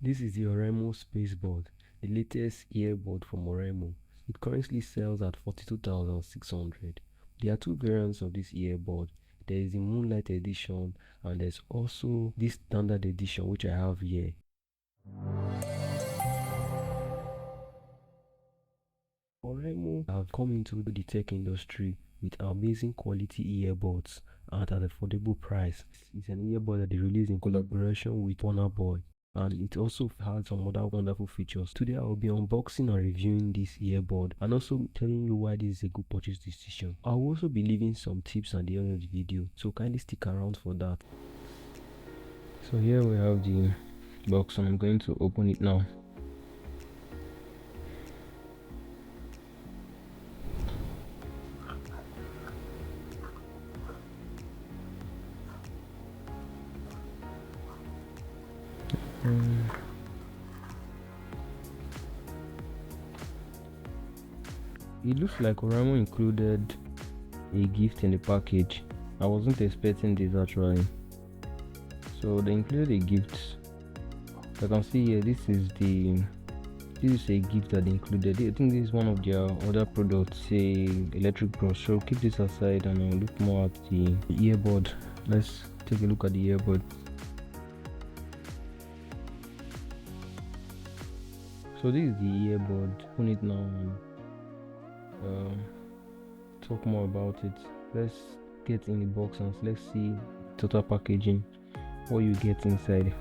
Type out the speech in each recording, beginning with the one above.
This is the Oraimo Spacepods, the latest earbud from Oraimo. It currently sells at 42,600. There are two variants of this earbud. There is the Moonlight edition and there's also this standard edition which I have here. Oraimo have come into the tech industry with amazing quality earbuds at an affordable price. It's an earbud that they released in collaboration with Warner Boy, and it also has some other wonderful features. Today I will be unboxing and reviewing this earbud and also telling you why this is a good purchase decision. I will also be leaving some tips at the end of the video, so kindly stick around for that. So here we have the box and I'm going to open it now. It looks like Oraimo included a gift in the package. I wasn't expecting this actually. So they included a gift. I can see here this is a gift that they included. I think this is one of their other products, say electric brush. So keep this aside and I'll look more at the earbud. Let's take a look at the earbud. So this is the earbud. Open it now and talk more about it. Let's get in the box and let's see total packaging, what you get inside.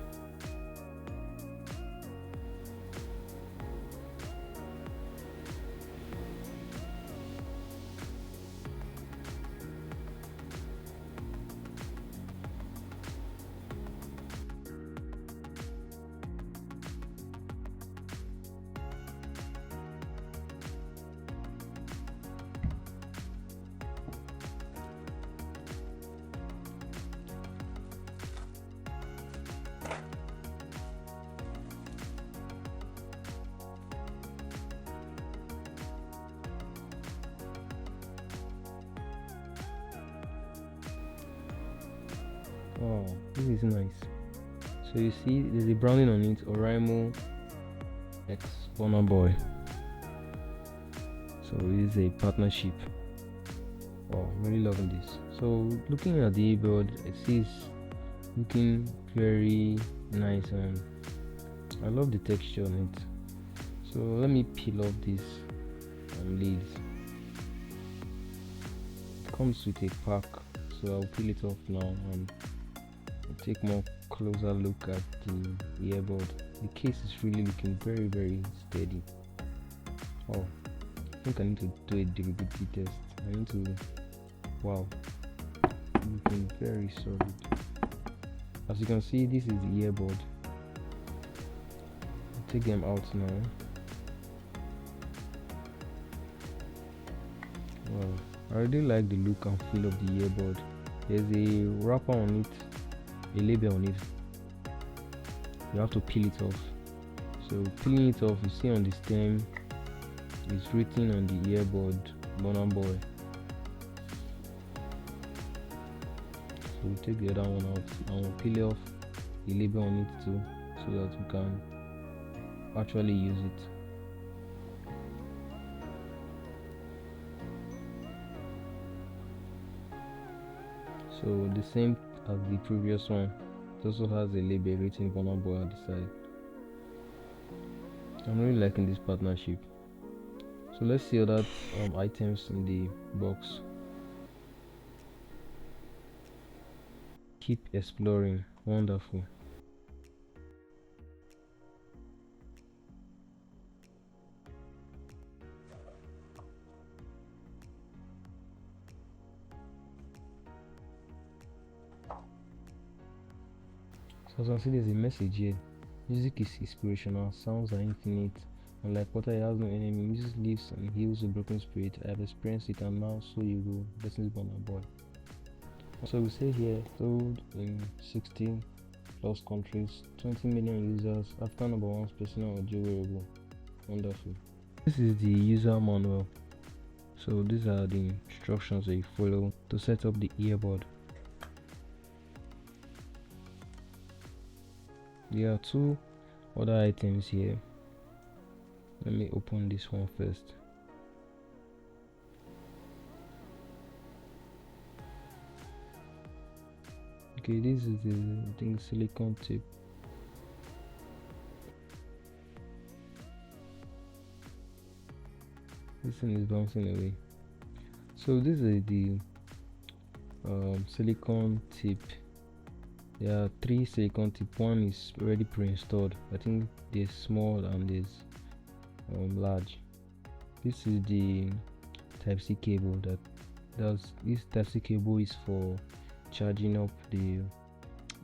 Oh, this is nice. So you see there's a branding on it, Oraimo X Warner Boy. So it is a partnership. Oh, I'm really loving this. So looking at the earbud, it is looking very nice and I love the texture on it. So let me peel off this leads. It comes with a pack, so I'll peel it off now and take more closer look at the earbud. The case is really looking very steady. Oh, I think I need to do a durability test. I need to, wow, looking very solid. As you can see, this is the earbud. I'll take them out now. Wow, I really like the look and feel of the earbud. There's a wrapper on it, a label on it. You have to peel it off. So peeling it off, you see on the stem it's written on the earbud Warner Boy. So we'll take the other one out and we'll peel off the label on it too, so that we can actually use it. So the same as the previous one, it also has a label written Warner Boy on the side. I'm really liking this partnership. So let's see other items in the box. Keep exploring. Wonderful. So as you can see, there's a message here. Music is inspirational, sounds are infinite, and like water, it has no enemy. Music lives and heals a broken spirit. I have experienced it, and now so you go. Blessings, Warner Boy. So we say here, sold in 16 plus countries, 20 million users, after number one personal audio wearable. Wonderful. This is the user manual. So these are the instructions that you follow to set up the earbud. There are two Other items here. Let me open this one first. Okay, this is the silicone tip. This thing is bouncing away. So this is the silicone tip. There are 3 silicone tip. One is already pre-installed. I think there's small and there's large. This is the Type-C cable this Type-C cable is for charging up the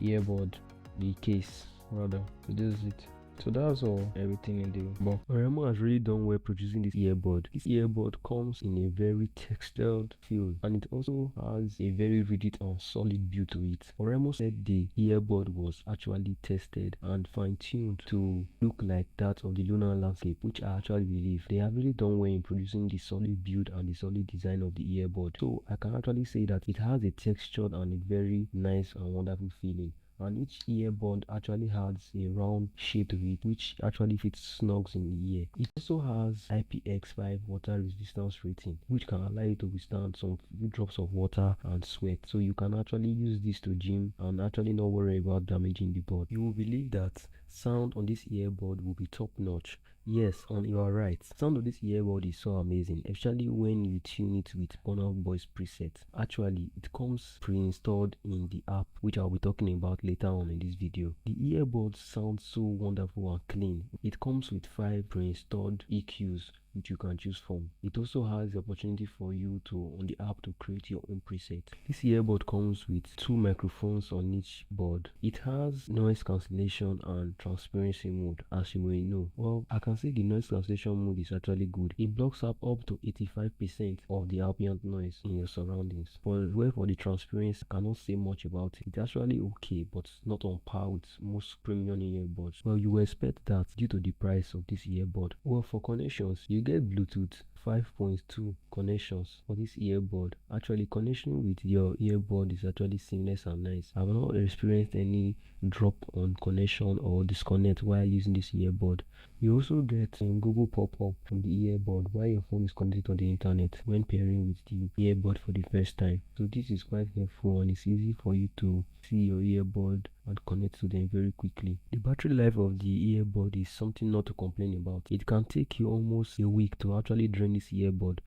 earbud, the case rather. So this is it. So that's all, everything in the box. Oraimo has really done well producing this earbud. This earbud comes in a very textured feel, and it also has a very rigid and solid build to it. Oraimo said the earbud was actually tested and fine-tuned to look like that of the lunar landscape, which I actually believe. They have really done well in producing the solid build and the solid design of the earbud. So I can actually say that it has a textured and a very nice and wonderful feeling. And each earbud actually has a round shape to it, which actually fits snugs in the ear. It also has IPX5 water resistance rating, which can allow you to withstand some few drops of water and sweat. So you can actually use this to gym and actually not worry about damaging the bud. You will believe that sound on this earbud will be top notch. Yes, you are right. Sound of this earbud is so amazing, especially when you tune it with Burna Boy's preset. Actually, it comes pre-installed in the app, which I'll be talking about later on in this video. The earbuds sound so wonderful and clean. It comes with 5 pre-installed EQs, which you can choose from. It also has the opportunity for you to, on the app, to create your own preset. This earbud comes with 2 microphones on each board. It has noise cancellation and transparency mode, as you may know. Well, I can say the noise cancellation mode is actually good. It blocks up to 85% of the ambient noise in your surroundings. But where for the transparency, I cannot say much about it. It's actually okay, but not on par with most premium earbuds. Well, you will expect that due to the price of this earbud. Well, for connections, you get Bluetooth 5.2 connections for this earbud. Actually, connection with your earbud is actually seamless and nice. I've not experienced any drop on connection or disconnect while using this earbud. You also get Google pop-up from the earbud while your phone is connected to the internet when pairing with the earbud for the first time. So this is quite helpful and it's easy for you to see your earbud and connect to them very quickly. The battery life of the earbud is something not to complain about. It can take you almost a week to actually drain this earbud.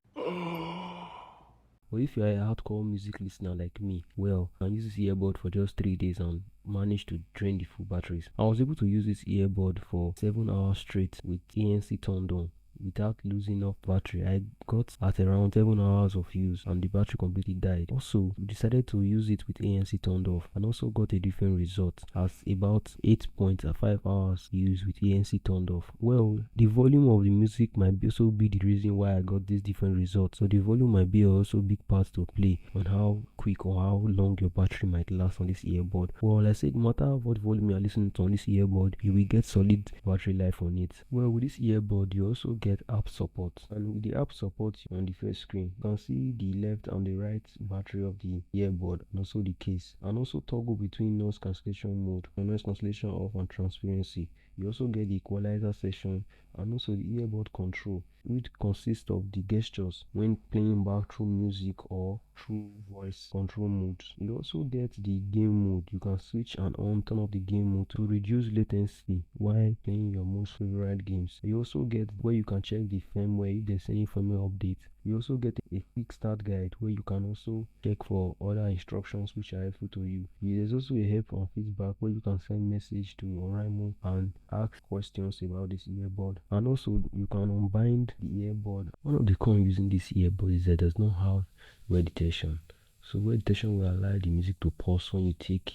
But if you are a hardcore music listener like me, well, I can use this earbud for just 3 days and manage to drain the full batteries. I was able to use this earbud for 7 hours straight with ANC turned on without losing off battery. I got at around 7 hours of use and the battery completely died. Also, we decided to use it with ANC turned off and also got a different result as about 8.5 hours used with ANC turned off. Well, the volume of the music might also be the reason why I got this different result. So the volume might be also a big part to play on how quick or how long your battery might last on this earbud. Well, I said, no matter what volume you are listening to on this earbud, you will get solid battery life on it. Well, with this earbud, you also get app support, and with the app support on the first screen, you can see the left and the right battery of the earbud and also the case, and also toggle between noise cancellation mode, noise cancellation off, and transparency. You also get the equalizer section and also the earbud control, which consists of the gestures when playing back through music or through voice control modes. You also get the game mode. You can switch and on turn off the game mode to reduce latency while playing your most favorite games. You also get where you can check the firmware if there's any firmware update. You also get a quick start guide where you can also check for other instructions which are helpful to you. There's also a help and feedback where you can send message to Oraimo and ask questions about this earbud. And also you can unbind the earbud. One of the cons using this earbud is that it does not have wear detection. So wear detection will allow the music to pause when you take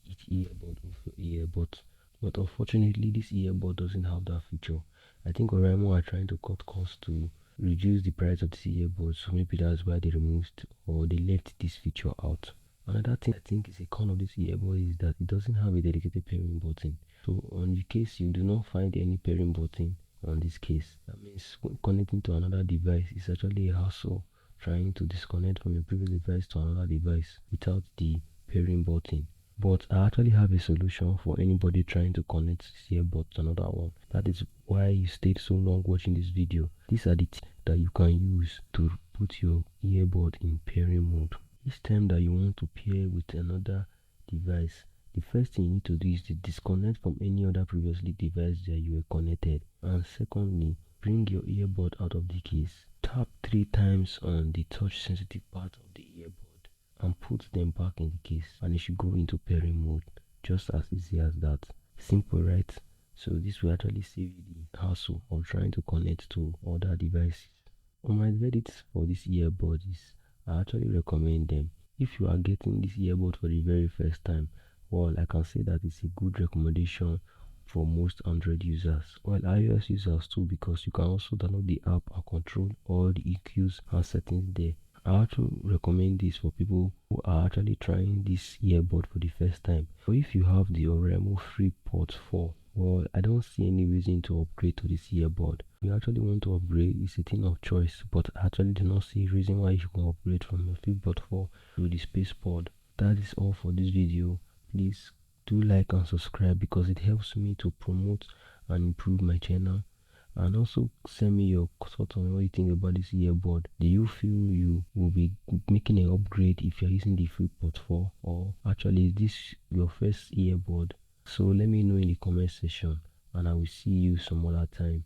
each earbud off your ear, but unfortunately this earbud doesn't have that feature. I think Oraimo are trying to cut costs to reduce the price of this earbud, so maybe that's why they removed or they left this feature out. Another thing I think is a con of this earbud is that it doesn't have a dedicated pairing button. So on the case you do not find any pairing button on this case, that means when connecting to another device is actually a hassle trying to disconnect from your previous device to another device without the pairing button. But I actually have a solution for anybody trying to connect this earbud to another one. That is why you stayed so long watching this video. These are the tips that you can use to put your earbud in pairing mode. Each time that you want to pair with another device, the first thing you need to do is to disconnect from any other previously device that you were connected. And secondly, bring your earbud out of the case. Tap 3 times on the touch sensitive part of the earbud and put them back in the case, and it should go into pairing mode. Just as easy as that. Simple, right? So this will actually save you the hassle of trying to connect to other devices. On my verdict for this earbud is, I actually recommend them. If you are getting this earbud for the very first time, well, I can say that it's a good recommendation for most Android users. Well, iOS users too, because you can also download the app and control all the EQs and settings there. I actually recommend this for people who are actually trying this earbud for the first time. But if you have the Oraimo Freepods 4, well, I don't see any reason to upgrade to this earbud. If you actually want to upgrade, it's a thing of choice, but I actually do not see a reason why you can upgrade from your Freepod 4 to the Spacepod. That is all for this video. Please do like and subscribe because it helps me to promote and improve my channel. And also send me your thoughts on what you think about this earbud. Do you feel you will be making an upgrade if you're using the Freepod 4, or actually is this your first earbud? So let me know in the comment section, and I will see you some other time.